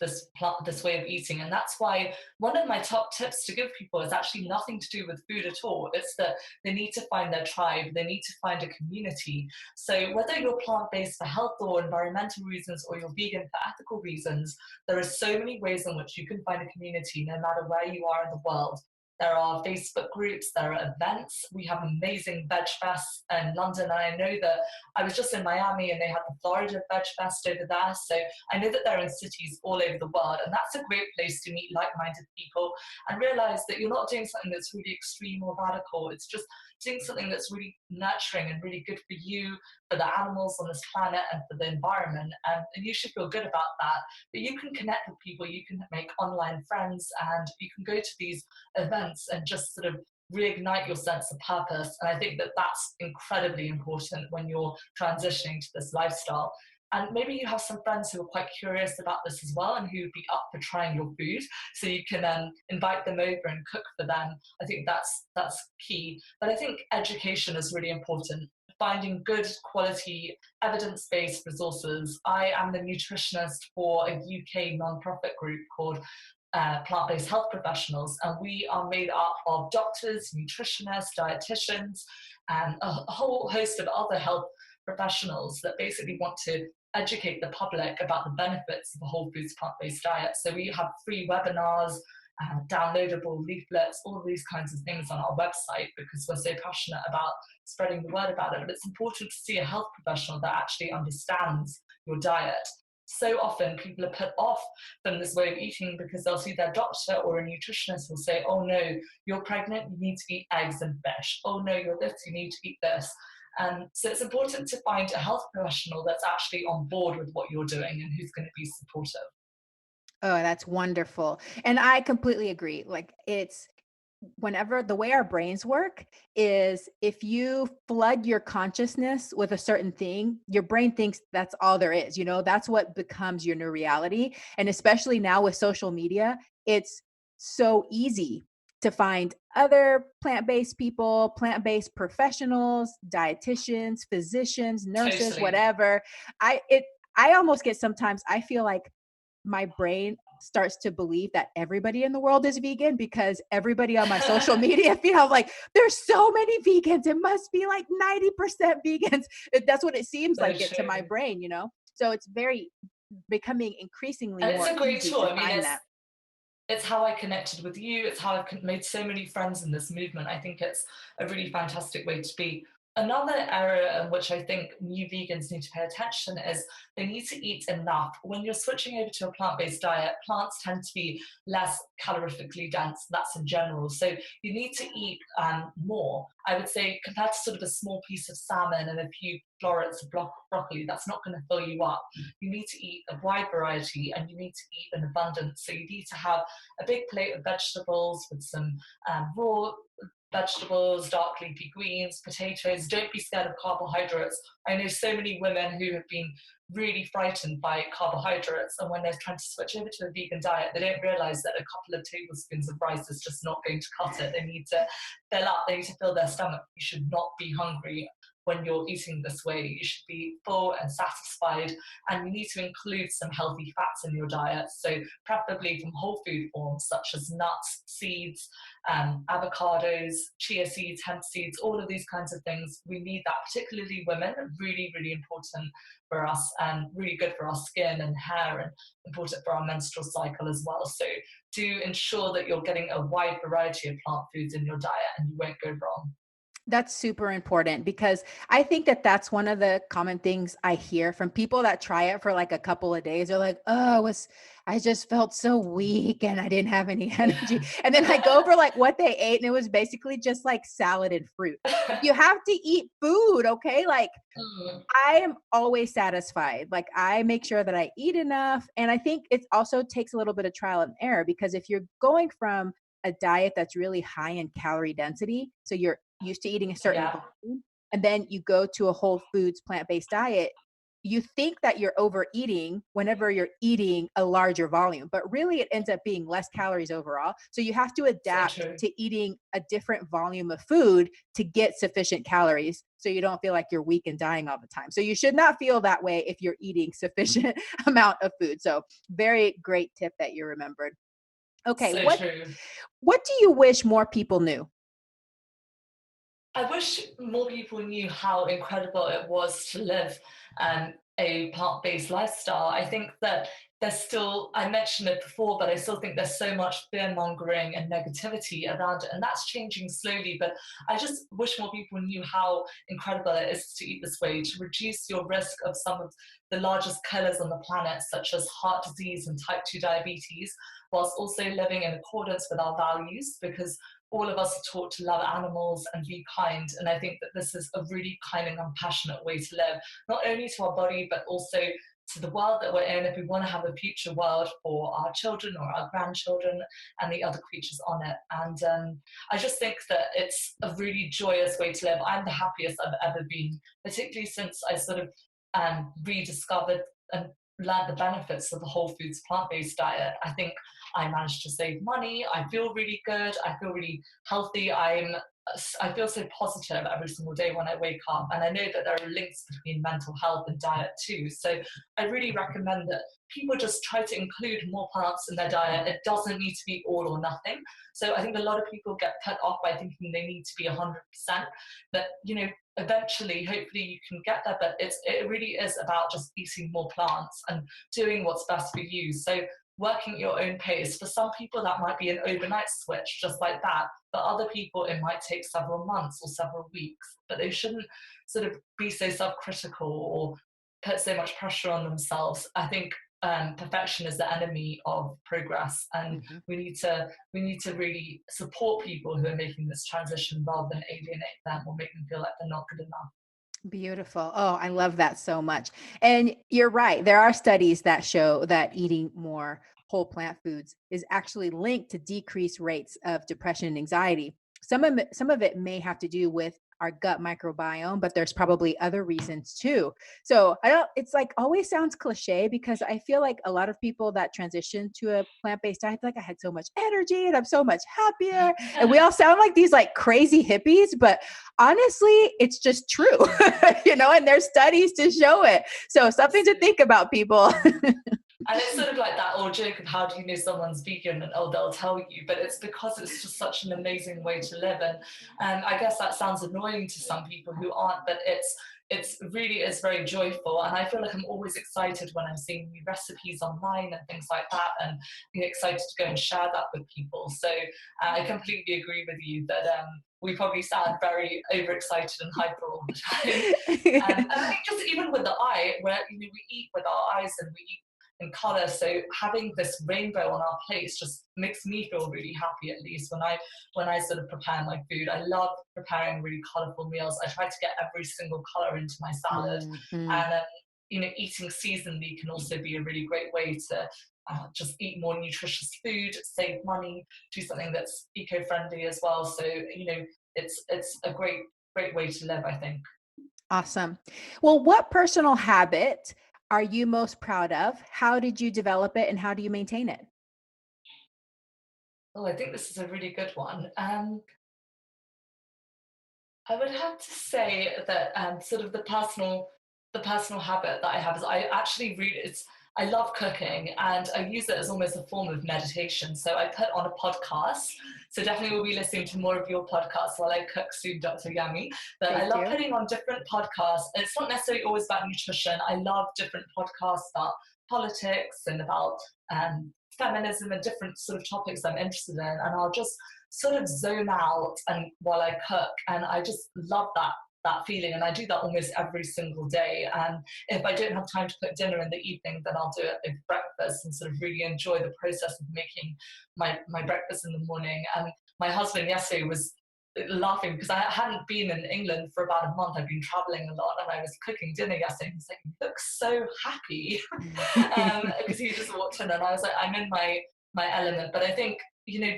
this way of eating. And that's why one of my top tips to give people is actually nothing to do with food at all. It's that they need to find their tribe, they need to find a community. So whether you're plant-based for health or environmental reasons, or you're vegan for ethical reasons, there are so many ways in which you can find a community no matter where you are in the world. There are Facebook groups, there are events. We have amazing Veg Fest in London. And I know that I was just in Miami and they had the Florida Veg Fest over there. So I know that they're in cities all over the world. And that's a great place to meet like minded people and realize that you're not doing something that's really extreme or radical. It's just doing something that's really nurturing and really good for you, for the animals on this planet, and for the environment. And you should feel good about that. But you can connect with people, you can make online friends, and you can go to these events and just sort of reignite your sense of purpose. And I think that that's incredibly important when you're transitioning to this lifestyle. And maybe you have some friends who are quite curious about this as well and who would be up for trying your food. So you can invite them over and cook for them. I think that's key. But I think education is really important. Finding good quality evidence-based resources. I am the nutritionist for a UK non-profit group called plant-based health professionals, and we are made up of doctors, nutritionists, dietitians, and a whole host of other health professionals that basically want to educate the public about the benefits of a whole foods plant-based diet. So we have free webinars, downloadable leaflets, all of these kinds of things on our website because we're so passionate about spreading the word about it. But it's important to see a health professional that actually understands your diet. So often people are put off from this way of eating because they'll see their doctor or a nutritionist will say, oh no, you're pregnant, you need to eat eggs and fish. Oh no, you're this, you need to eat this. So it's important to find a health professional that's actually on board with what you're doing and who's going to be supportive. Oh, that's wonderful. And I completely agree. Like it's whenever the way our brains work is if you flood your consciousness with a certain thing, your brain thinks that's all there is. That's what becomes your new reality. And especially now with social media, it's so easy to find other plant-based people, plant-based professionals, dietitians, physicians, nurses, Totally. whatever. I almost get sometimes I feel like my brain starts to believe that everybody in the world is vegan because everybody on my social media feed, I'm like, there's so many vegans. It must be like 90% vegans. That's what it seems So like it to my true. brain, So it's very becoming increasingly And it's more a great easy tool. to I mean, find that. it's how I connected with you. It's how I've made so many friends in this movement. I think it's a really fantastic way to be. Another area in which I think new vegans need to pay attention is they need to eat enough. When you're switching over to a plant-based diet, plants tend to be less calorifically dense. That's in general. So you need to eat more. I would say compared to sort of a small piece of salmon and a few florets of broccoli, that's not going to fill you up. You need to eat a wide variety and you need to eat in abundance. So you need to have a big plate of vegetables with some raw vegetables, dark leafy greens, potatoes. Don't be scared of carbohydrates. I know so many women who have been really frightened by carbohydrates, and when they're trying to switch over to a vegan diet, they don't realize that a couple of tablespoons of rice is just not going to cut it. They need to fill up, they need to fill their stomach. You should not be hungry when you're eating this way. You should be full and satisfied, and you need to include some healthy fats in your diet. So preferably from whole food forms such as nuts, seeds, avocados, chia seeds, hemp seeds, all of these kinds of things. We need that, particularly women, really, really important for us and really good for our skin and hair and important for our menstrual cycle as well. So do ensure that you're getting a wide variety of plant foods in your diet and you won't go wrong. That's super important because I think that that's one of the common things I hear from people that try it for like a couple of days. They're like, oh, I just felt so weak and I didn't have any energy. And then I go over like what they ate and it was basically just like salad and fruit. Like you have to eat food, okay? Like Mm, I am always satisfied. Like I make sure that I eat enough. And I think it also takes a little bit of trial and error because if you're going from a diet that's really high in calorie density, so you're used to eating a certain yeah, volume, and then you go to a whole foods plant-based diet, you think that you're overeating whenever you're eating a larger volume, but really it ends up being less calories overall. So you have to so adapt true. to eating a different volume of food to get sufficient calories so you don't feel like you're weak and dying all the time. So you should not feel that way if you're eating sufficient amount of food. So very great tip that you remembered. Okay, So true. what do you wish more people knew? I wish more people knew how incredible it was to live a plant based lifestyle. I think that there's still, I mentioned it before, but I still think there's so much fear mongering and negativity around it. And that's changing slowly. But I just wish more people knew how incredible it is to eat this way, to reduce your risk of some of the largest killers on the planet, such as heart disease and type 2 diabetes, whilst also living in accordance with our values, because all of us are taught to love animals and be kind. And I think that this is a really kind and compassionate way to live, not only to our body, but also to the world that we're in, if we want to have a future world for our children or our grandchildren and the other creatures on it. And I just think that it's a really joyous way to live. I'm the happiest I've ever been, particularly since I sort of rediscovered and learned the benefits of the whole foods plant-based diet. I think I managed to save money. I feel really good. I feel really healthy. I feel so positive every single day when I wake up. And I know that there are links between mental health and diet too. So I really recommend that people just try to include more plants in their diet. It doesn't need to be all or nothing. So I think a lot of people get put off by thinking they need to be 100%. But, eventually, hopefully you can get there, but it really is about just eating more plants and doing what's best for you. So working at your own pace. For some people, that might be an overnight switch, just like that. For other people, it might take several months or several weeks, but they shouldn't sort of be so self-critical or put so much pressure on themselves. I think perfection is the enemy of progress, and Mm-hmm. we need to really support people who are making this transition rather than alienate them or make them feel like they're not good enough. Beautiful. Oh, I love that so much. And you're right. There are studies that show that eating more whole plant foods is actually linked to decreased rates of depression and anxiety. Some of it may have to do with our gut microbiome, but there's probably other reasons too. So I don't, it's like always sounds cliche because I feel like a lot of people that transition to a plant-based diet, like I had so much energy and I'm so much happier. And we all sound like these like crazy hippies, but honestly, it's just true, and there's studies to show it. So something to think about, people. And it's sort of like that old joke of how do you know someone's vegan, and oh, they'll tell you, but it's because it's just such an amazing way to live. And I guess that sounds annoying to some people who aren't, but it's really is very joyful. And I feel like I'm always excited when I'm seeing new recipes online and things like that, and excited to go and share that with people. So I completely agree with you that we probably sound very overexcited and hyper all the time. And I think just even with the eye, where we eat with our eyes and we eat in color, so having this rainbow on our plates just makes me feel really happy. At least when I sort of prepare my food, I love preparing really colorful meals. I try to get every single color into my salad, Mhm. and eating seasonally can also be a really great way to just eat more nutritious food, save money, do something that's eco-friendly as well. So it's a great way to live, I think. Awesome. Well, what personal habit are you most proud of? How did you develop it and how do you maintain it? Oh, I think this is a really good one. I would have to say that sort of the personal habit that I have is I actually read it's I love cooking and I use it as almost a form of meditation. So I put on a podcast. So definitely we'll be listening to more of your podcasts while I cook soon, Dr. Yami. But I Thank love you. putting on different podcasts. It's not necessarily always about nutrition. I love different podcasts about politics and about feminism and different sort of topics I'm interested in. And I'll just sort of zone out and while I cook, and I just love that feeling, and I do that almost every single day. And if I don't have time to cook dinner in the evening, then I'll do it with breakfast and sort of really enjoy the process of making my breakfast in the morning. And my husband yesterday was laughing because I hadn't been in England for about a month. I've been traveling a lot, and I was cooking dinner yesterday. He's like, "You look so happy," because he just walked in, and I was like, "I'm in my element." But I think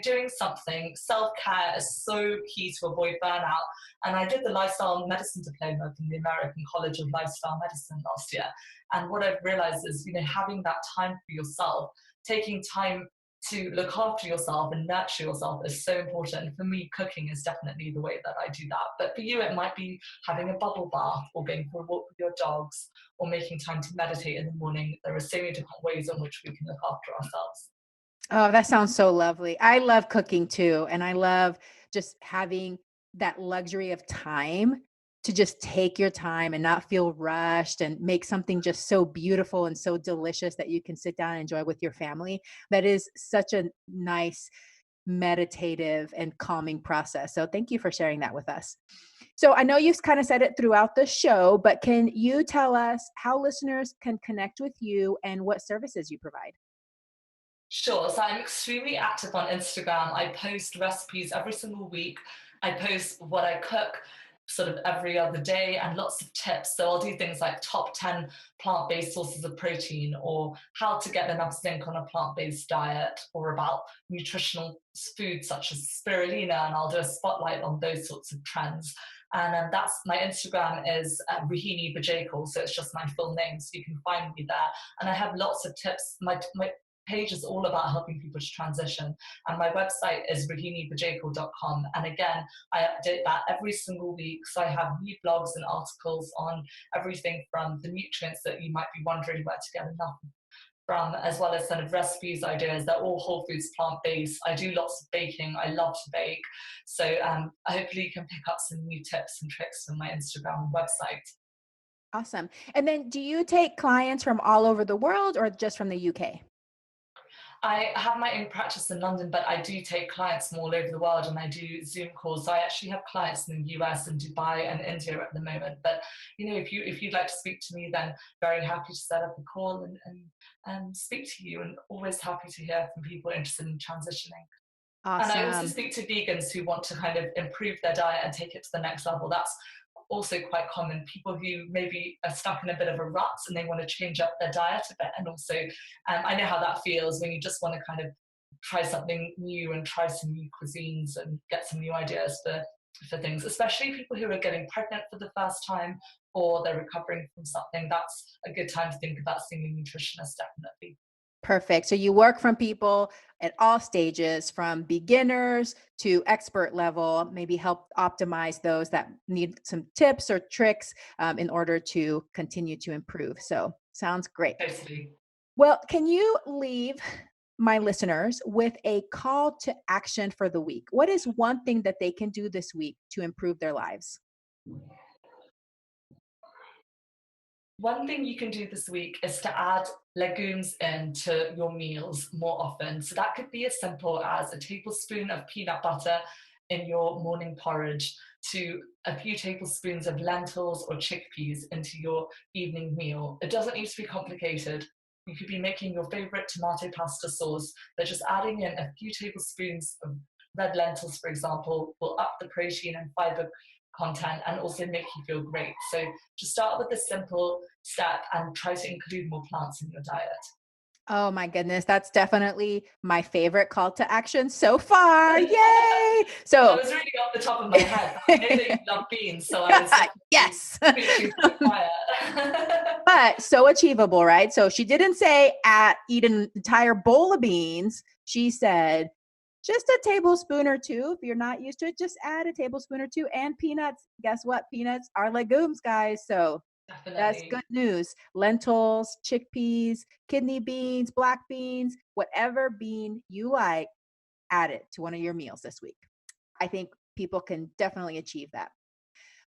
doing something self-care is so key to avoid burnout. And I did the lifestyle medicine diploma from the American College of Lifestyle Medicine last year. And what I've realized is having that time for yourself, taking time to look after yourself and nurture yourself is so important. For me, cooking is definitely the way that I do that. But for you, it might be having a bubble bath or going for a walk with your dogs or making time to meditate in the morning. There are so many different ways in which we can look after ourselves. Oh, that sounds so lovely. I love cooking too. And I love just having that luxury of time to just take your time and not feel rushed and make something just so beautiful and so delicious that you can sit down and enjoy with your family. That is such a nice, meditative, and calming process. So thank you for sharing that with us. So I know you've kind of said it throughout the show, but can you tell us how listeners can connect with you and what services you provide? Sure. So I'm extremely active on Instagram. I post recipes every single week. I post what I cook sort of every other day and lots of tips. So I'll do things like top 10 plant-based sources of protein, or how to get enough zinc on a plant-based diet, or about nutritional foods such as spirulina. And I'll do a spotlight on those sorts of trends. And that's my Instagram is Rohini Bajekal. So it's just my full name. So you can find me there. And I have lots of tips. My page is all about helping people to transition. And my website is rohinibajekal.com. And again, I update that every single week. So I have new blogs and articles on everything from the nutrients that you might be wondering where to get enough as well as kind of recipes, ideas. They're all whole foods, plant-based. I do lots of baking. I love to bake. So hopefully you can pick up some new tips and tricks from my Instagram and website. Awesome. And then do you take clients from all over the world or just from the UK? I have my own practice in London, but I do take clients from all over the world, and I do Zoom calls. So I actually have clients in the US and Dubai and India at the moment. But if you'd like to speak to me, then very happy to set up a call and speak to you, and always happy to hear from people interested in transitioning. And I also Awesome. speak to vegans who want to kind of improve their diet and take it to the next level. That's also quite common. People who maybe are stuck in a bit of a rut and they want to change up their diet a bit. And also, I know how that feels when you just want to kind of try something new and try some new cuisines and get some new ideas for things, especially people who are getting pregnant for the first time or they're recovering from something. That's a good time to think about seeing a nutritionist, definitely. Perfect. So you work from people at all stages, from beginners to expert level, maybe help optimize those that need some tips or tricks in order to continue to improve. So sounds great. Totally. Well, can you leave my listeners with a call to action for the week? What is one thing that they can do this week to improve their lives? One thing you can do this week is to add legumes into your meals more often. So that could be as simple as a tablespoon of peanut butter in your morning porridge to a few tablespoons of lentils or chickpeas into your evening meal. It doesn't need to be complicated. You could be making your favorite tomato pasta sauce, but just adding in a few tablespoons of red lentils, for example, will up the protein and fiber content and also make you feel great. So just start with a simple step and try to include more plants in your diet. Oh my goodness, that's definitely my favorite call to action so far. Yay! That So, was really off the top of my head. I know that you love beans, so I was yes. preaching to the choir. But so achievable, right? So she didn't say eat an entire bowl of beans. She said just a tablespoon or two. If you're not used to it, just add a tablespoon or two. And peanuts. Guess what? Peanuts are legumes, guys. So that's Definitely. good news. Lentils, chickpeas, kidney beans, black beans, whatever bean you like, add it to one of your meals this week. I think people can definitely achieve that.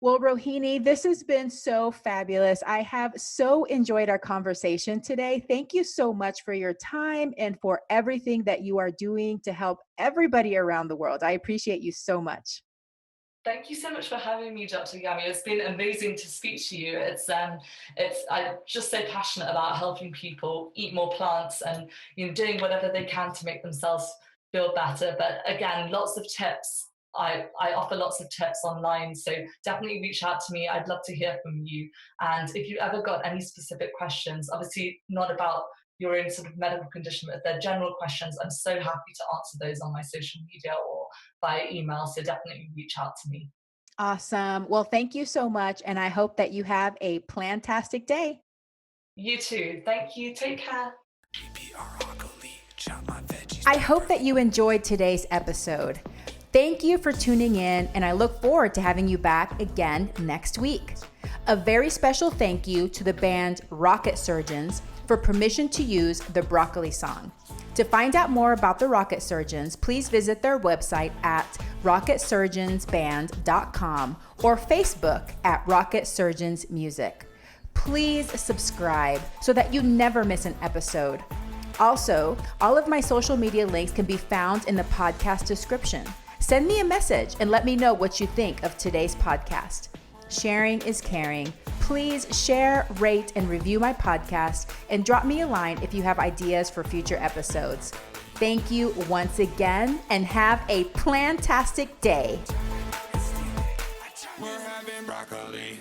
Well, Rohini, this has been so fabulous. I have so enjoyed our conversation today. Thank you so much for your time and for everything that you are doing to help everybody around the world. I appreciate you so much. Thank you so much for having me, Dr. Yami. It's been amazing to speak to you. I'm just so passionate about helping people eat more plants and doing whatever they can to make themselves feel better. But again, lots of tips. I offer lots of tips online, so definitely reach out to me. I'd love to hear from you. And if you ever got any specific questions, obviously not about your own sort of medical condition, but if they're general questions, I'm so happy to answer those on my social media or by email. So definitely reach out to me. Awesome. Well, thank you so much. And I hope that you have a plantastic day. You too. Thank you. Take care. I hope that you enjoyed today's episode. Thank you for tuning in, and I look forward to having you back again next week. A very special thank you to the band Rocket Surgeons for permission to use the Broccoli song. To find out more about the Rocket Surgeons, please visit their website at rocketsurgeonsband.com or Facebook at Rocket Surgeons Music. Please subscribe so that you never miss an episode. Also, all of my social media links can be found in the podcast description. Send me a message and let me know what you think of today's podcast. Sharing is caring. Please share, rate, and review my podcast and drop me a line if you have ideas for future episodes. Thank you once again and have a plantastic day. We're having broccoli.